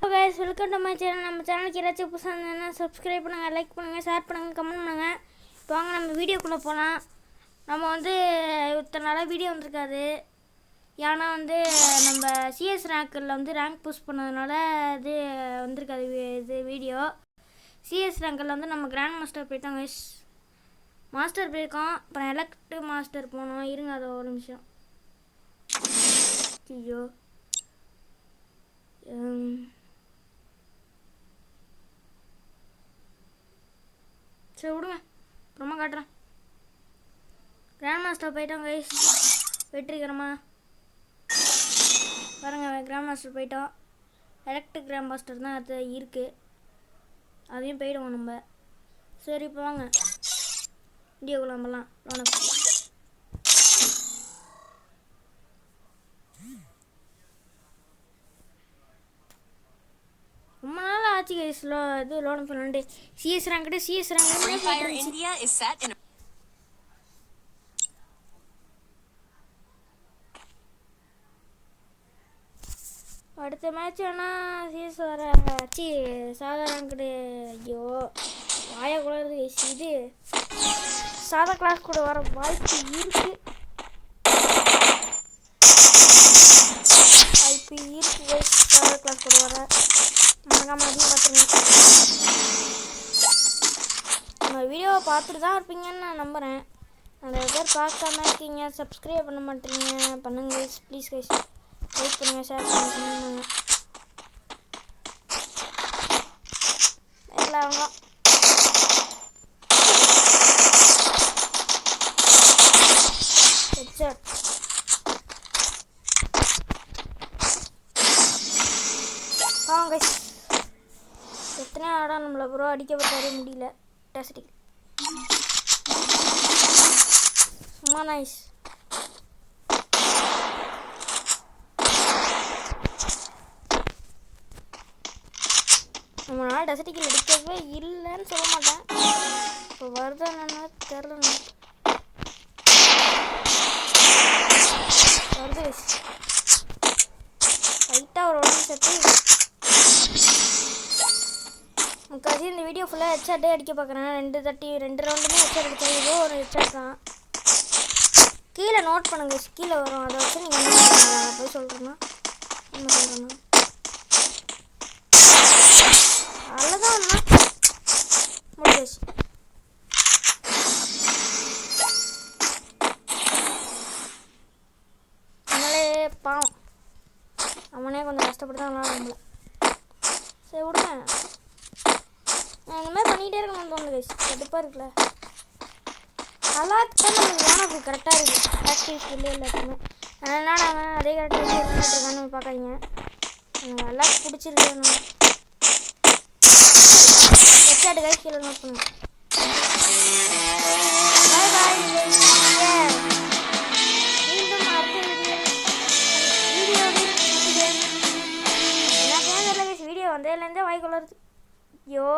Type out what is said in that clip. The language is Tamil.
guys, welcome to my channel. நம்ம சேனலுக்கு யாராச்சும் புதுசா இருந்தா subscribe பண்ணுங்க, லைக் பண்ணுங்க, ஷேர் பண்ணுங்க, கமெண்ட் பண்ணுங்க. இப்போ வாங்க நம்ம வீடியோக்குள்ள போலாம். நம்ம வந்து இத்தனை நாளா வீடியோ வந்திருக்காது. ஏன்னா வந்து நம்ம சிஎஸ் ரேங்க்ல வந்து ரேங்க் புஷ் பண்ணதுனால இது வந்திருக்காது இது வீடியோ. சிஎஸ் ரேங்க்ல வந்து நம்ம கிராண்ட் மாஸ்டர் போயிட்டோம் guys. மாஸ்டர் போயிருக்கோம். அப்புறம் எலக்ட் மாஸ்டர் போனோம். இருங்க அது ஒரு நிமிஷம். ஐயோ சரி விடுங்க, அப்புறமா காட்டுறேன். கிராண்ட் மாஸ்டர் போயிட்டோம் கைஸ், வெற்றிகரமா பாருங்க. கிராண்ட் மாஸ்டர் போயிட்டோம். எலக்ட்ரிக் கிராண்ட் மாஸ்டர் தான் அது இருக்குது, அதையும் போயிடுவோம் நம்ம. சரி இப்போ வாங்க வீடியோக்குள்ள நம்பலாம். ரொம்ப நாள் ஆச்சு கைஸ் இது லோன் பண்ணாண்டு. சிஎஸ் ரேங்க் அடுத்த மேட்ச் ஆனால் சிஎஸ் வர ஆச்சு. சாதா ரேங்க்டு. ஐயோ வாயை குளருது கைஸ். இது சாதா கிளாஸ் கூட வர வாய்ப்பு இருக்கு. சாதா கிளாஸ் கூட வர மறக்காம அதையும் பார்த்துருங்க. நம்ம வீடியோவை பார்த்துட்டு தான் இருப்பீங்கன்னு நான் நம்புகிறேன். நிறைய பேர் பார்க்காம இருக்கீங்க, சப்ஸ்கிரைப் பண்ண மாட்டேறீங்க. பண்ணுங்க கைஸ், ப்ளீஸ் கைஸ், லைக் பண்ணுங்க, ஷேர் பண்ணுங்க. அவங்க வாங்க கைஸ். எத்தனை ஆடம் நம்மளை ப்ரோ அடிக்கப்பட்டாலே முடியல. டெஸ்டிங் சும்மா நைஸ். நம்மளால டெஸ்டிக்கில் அடிக்கவே இல்லைன்னு சொல்ல மாட்டேன். இப்போ வருதா என்னன்னா தெரில. வருது லைட்டாக ஒரு உடம்பு சேர்த்து முக்காசி இந்த வீடியோ ஃபுல்லாக ஹெட்ஷாட்டே அடிக்க பார்க்குறேன். 2 ரவுண்டுமே ஹெட்ஷாட் அடித்தேன். ஏதோ ஒரு ஹெட்ஷாட் தான். கீழே நோட் பண்ணுங்க, கீழே வரும். அதை வச்சு நீங்கள் போய் சொல்கிறேன்னா என்ன சொல்கிறேன்னா அவ்வளோதான் முடிஞ்சிச்சு. அதனாலே பாவம் அவனே கொஞ்சம் கஷ்டப்பட்டு தான் விளாட நம்மள. சரி விடுங்க, நான் இந்த மாதிரி பண்ணிகிட்டே இருக்கணும்னு தோணுது கைஸ். கடுப்பாக இருக்குல்ல. அலாத்தான் அப்படி கரெக்டாக இருக்குது. ப்ராக்டிஸ் இல்லை எல்லாத்துக்குமே. அதனால் அவன் அதே கரெக்டாக இருக்கான்னு பார்க்காதீங்க. எனக்கு நல்லா பிடிச்சிருக்கு. ஹெட்ஷாட் கைஸ் கீழே நோட் பண்ணுங்க. பாய் பாய். மீண்டும் அடுத்த வீடியோவில் வீடியோ வந்ததுலேருந்தே வாய்க்குள்ள வருது. ஐயோ